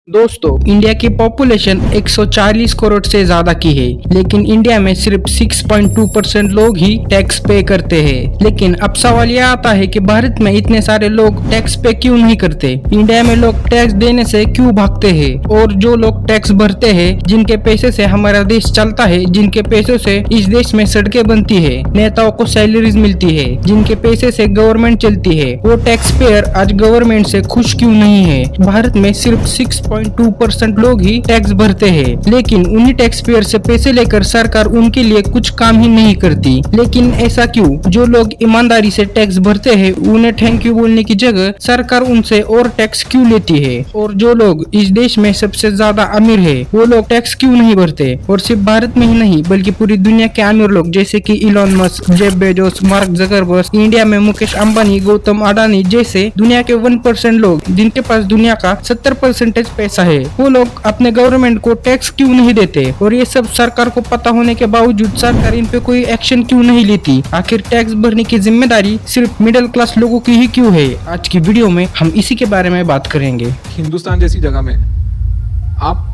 दोस्तों, इंडिया की पॉपुलेशन 140 करोड़ से ज्यादा की है, लेकिन इंडिया में सिर्फ 6.2% लोग ही टैक्स पे करते हैं। लेकिन अब सवाल यह आता है कि भारत में इतने सारे लोग टैक्स पे क्यों नहीं करते? इंडिया में लोग टैक्स देने से क्यों भागते हैं? और जो लोग टैक्स भरते हैं, जिनके पैसे से हमारा देश चलता है, जिनके पैसों से इस देश में सड़कें बनती है, नेताओं को सैलरीज मिलती है, जिनके पैसे से गवर्नमेंट चलती है, वो टैक्स पेयर आज गवर्नमेंट से खुश क्यों नहीं है? भारत में सिर्फ 6.2% लोग ही टैक्स भरते हैं, लेकिन उन्हीं टैक्स पेयर से पैसे लेकर सरकार उनके लिए कुछ काम ही नहीं करती। लेकिन ऐसा क्यों? जो लोग ईमानदारी से टैक्स भरते हैं, उन्हें थैंक यू बोलने की जगह सरकार उनसे और टैक्स क्यों लेती है? और जो लोग इस देश में सबसे ज्यादा अमीर है, वो लोग टैक्स क्यों नहीं भरते? और सिर्फ भारत में ही नहीं, बल्कि पूरी दुनिया के अमीर लोग जैसे कि Elon Musk, Jeff Bezos, mark Zuckerberg, India में मुकेश अंबानी, गौतम अडानी जैसे दुनिया के 1% लोग, जिनके पास दुनिया का 70% पैसा है, वो लोग अपने गवर्नमेंट को टैक्स क्यों नहीं देते? और ये सब सरकार को पता होने के बावजूद सरकार इन पे कोई एक्शन क्यों नहीं लेती? आखिर टैक्स भरने की जिम्मेदारी सिर्फ मिडिल क्लास लोगों की ही क्यों है? आज की वीडियो में हम इसी के बारे में बात करेंगे। हिंदुस्तान जैसी जगह में आप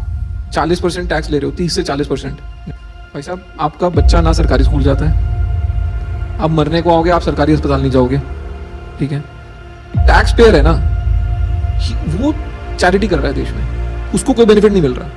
40% टैक्स ले रहे हो, 30 से 40%। भाई साहब, आपका बच्चा ना सरकारी स्कूल जाता है, आप मरने को आओगे, आप सरकारी अस्पताल नहीं जाओगे, ठीक है? टैक्स पेयर है ना, वो चैरिटी कर रहा है देश में, उसको कोई बेनिफिट नहीं मिल रहा,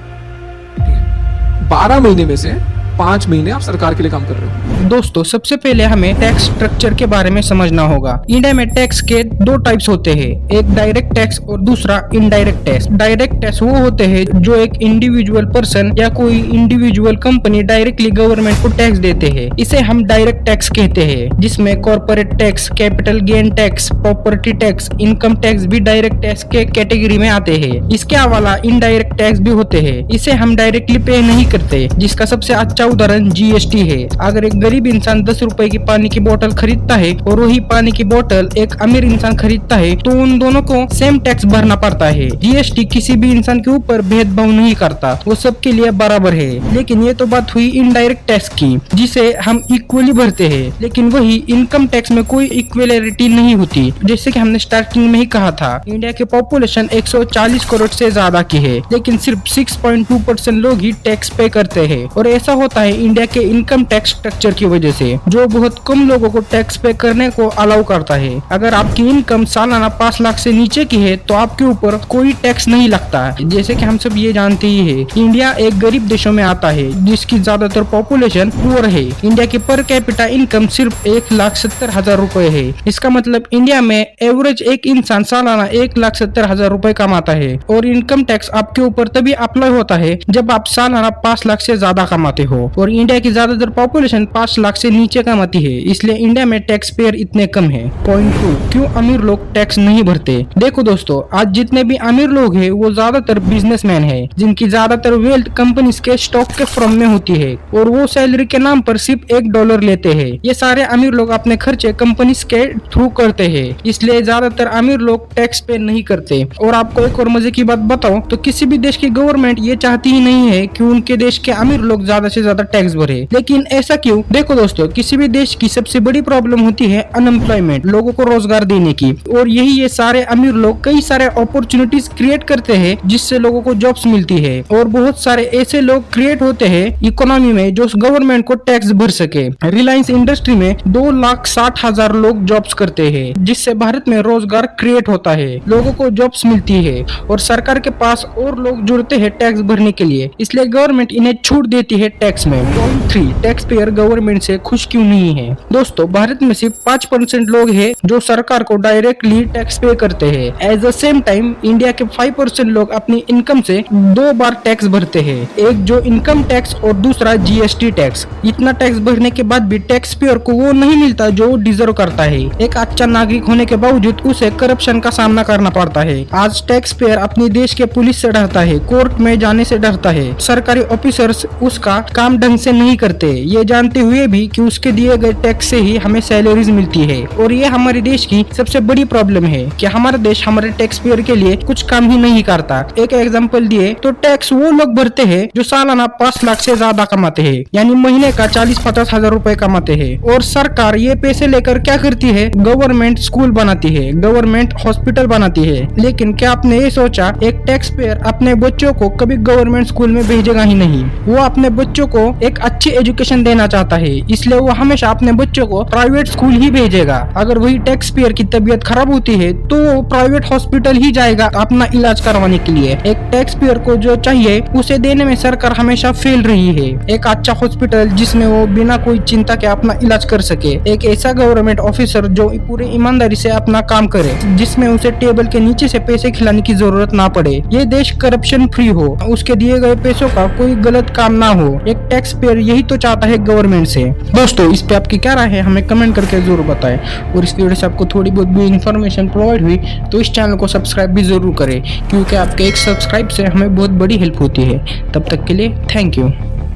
ठीक है? 12 महीने में से 5 महीने आप सरकार के लिए काम कर रहे हो। दोस्तों, सबसे पहले हमें टैक्स स्ट्रक्चर के बारे में समझना होगा। इंडिया में टैक्स के दो टाइप्स होते हैं, एक डायरेक्ट टैक्स और दूसरा इनडायरेक्ट टैक्स। डायरेक्ट टैक्स वो होते हैं जो एक इंडिविजुअल पर्सन या कोई इंडिविजुअल कंपनी डायरेक्टली गवर्नमेंट को टैक्स देते हैं, इसे हम डायरेक्ट टैक्स कहते हैं, जिसमें corporate tax, capital gain tax, property tax, income tax भी डायरेक्ट टैक्स के कैटेगरी में आते हैं। इसके अलावा इनडायरेक्ट टैक्स भी होते हैं, इसे हम डायरेक्टली पे नहीं करते, जिसका सबसे अच्छा उदाहरण जीएसटी है। अगर एक गरीब इंसान 10 रुपए की पानी की बोतल खरीदता है और वही पानी की बोतल एक अमीर इंसान खरीदता है, तो उन दोनों को सेम टैक्स भरना पड़ता है। जीएसटी किसी भी इंसान के ऊपर भेदभाव नहीं करता, वो सबके लिए बराबर है। लेकिन ये तो बात हुई इनडायरेक्ट टैक्स की, जिसे हम इक्वली भरते हैं। लेकिन वही इनकम टैक्स में कोई इक्वलिटी नहीं होती। जैसे कि हमने स्टार्टिंग में ही कहा था, इंडिया की पॉपुलेशन 140 करोड़ से ज्यादा की है, लेकिन सिर्फ 6.2% लोग ही टैक्स पे करते हैं। और ऐसा होता है इंडिया के इनकम टैक्स स्ट्रक्चर की वजह से, जो बहुत कम लोगों को टैक्स पे करने को अलाउ करता है। अगर आपकी इनकम सालाना 5 लाख से नीचे की है, तो आपके ऊपर कोई टैक्स नहीं लगता है। जैसे कि हम सब ये जानते ही है, इंडिया एक गरीब देशों में आता है, जिसकी ज्यादातर पॉपुलेशन पुअर है। इंडिया की पर कैपिटा इनकम सिर्फ 1,70,000 रुपए है। इसका मतलब इंडिया में एवरेज एक इंसान सालाना 1,70,000 रुपए कमाता है। और इनकम टैक्स आपके ऊपर तभी अप्लाई होता है जब आप सालाना 5 लाख से ज्यादा कमाते हो, और इंडिया की ज्यादातर पॉपुलेशन 5 लाख से नीचे कमाती है, इसलिए इंडिया में टैक्स पेयर इतने कम है। पॉइंट 2, क्यों अमीर लोग टैक्स नहीं भरते? देखो दोस्तों, आज जितने भी अमीर लोग हैं, वो ज्यादातर बिजनेसमैन है, जिनकी ज्यादातर वेल्थ कंपनीज के स्टॉक के फॉर्म में होती है, और वो सैलरी के नाम पर सिर्फ $1 लेते हैं। ये सारे अमीर लोग अपने खर्चे कंपनीज के थ्रू करते हैं, इसलिए ज्यादातर अमीर लोग टैक्स पे नहीं करते। और आपको एक और मजे की बात बताऊं, तो किसी भी देश की गवर्नमेंट ये चाहती ही नहीं है कि उनके देश के अमीर लोग ज्यादा से ज्यादा टैक्स भरे। लेकिन ऐसा क्यों? देखो दोस्तों, किसी भी देश की सबसे बड़ी प्रॉब्लम होती है अनएम्प्लॉयमेंट, लोगों को रोजगार देने की। और यही ये सारे अमीर लोग कई सारे अपॉर्चुनिटीज क्रिएट करते हैं, जिससे लोगों को जॉब्स मिलती है। और बहुत सारे ऐसे लोग क्रिएट होते हैं इकोनॉमी में, जो गवर्नमेंट को टैक्स भर सके। रिलायंस इंडस्ट्री में 2,60,000 लोग जॉब्स करते हैं, जिससे भारत में रोजगार क्रिएट होता है, लोगों को जॉब्स मिलती है, और सरकार के पास और लोग जुड़ते हैं टैक्स भरने के लिए, इसलिए गवर्नमेंट इन्हें छूट देती है टैक्स में। पॉइंट 3, टैक्स पेयर गवर्नमेंट से खुश क्यों नहीं है? दोस्तों, भारत में सिर्फ 5% लोग हैं जो सरकार को डायरेक्टली टैक्स पे करते हैं। At the same time India के 5% लोग अपनी इनकम से 2 बार टैक्स भरते हैं, एक जो इनकम टैक्स और दूसरा जीएसटी टैक्स। इतना टैक्स भरने के बाद भी टैक्स पेयर को वो नहीं मिलता जो वो डिजर्व करता है। एक अच्छा नागरिक होने के बावजूद उसे करप्शन का सामना करना पड़ता है। आज टैक्स पेयर अपने देश के पुलिस से डरता है, कोर्ट में जाने से डरता है, सरकारी ऑफिसर्स उसका काम ढंग से नहीं करते, ये जानते हुए भी कि उसके दिए गए टैक्स से ही हमें सैलरीज मिलती है। और ये हमारे देश की सबसे बड़ी प्रॉब्लम है कि हमारा देश हमारे टैक्स पेयर के लिए कुछ काम ही नहीं करता। एक एग्जांपल दिए तो टैक्स वो लोग भरते हैं जो सालाना 5 लाख से ज्यादा कमाते हैं, यानी महीने का 40-50 हजार रुपए कमाते हैं। और सरकार ये पैसे लेकर क्या करती है, गवर्नमेंट स्कूल बनाती है, गवर्नमेंट हॉस्पिटल बनाती है। लेकिन क्या आपने ये सोचा, एक टैक्स पेयर अपने बच्चों को कभी गवर्नमेंट स्कूल में भेजेगा ही नहीं। वो अपने बच्चों को एक अच्छी एजुकेशन देना चाहता है, इसलिए वो हमेशा अपने बच्चों को प्राइवेट स्कूल ही भेजेगा। अगर वही टैक्स पेयर की तबीयत खराब होती है तो वो प्राइवेट हॉस्पिटल ही जाएगा अपना इलाज करवाने के लिए। एक टैक्स पेयर को जो चाहिए उसे देने में सरकार हमेशा फेल रही है। एक अच्छा हॉस्पिटल जिसमें वो बिना कोई चिंता के अपना इलाज कर सके, एक ऐसा गवर्नमेंट ऑफिसर जो पूरी ईमानदारी से अपना काम करे, जिसमें उसे टेबल के नीचे से पैसे खिलाने की जरूरत ना पड़े, ये देश करप्शन फ्री हो, उसके दिए गए पैसों का कोई गलत काम ना हो। एक टैक्स पेयर यही तो चाहता है गवर्नमेंट से। दोस्तों, इस पे आपकी क्या राय है हमें कमेंट करके जरूर बताएं। और इस वीडियो से आपको थोड़ी बहुत भी इन्फॉर्मेशन प्रोवाइड हुई तो इस चैनल को सब्सक्राइब भी जरूर करें, क्योंकि आपके एक सब्सक्राइब से हमें बहुत बड़ी हेल्प होती है। तब तक के लिए थैंक यू।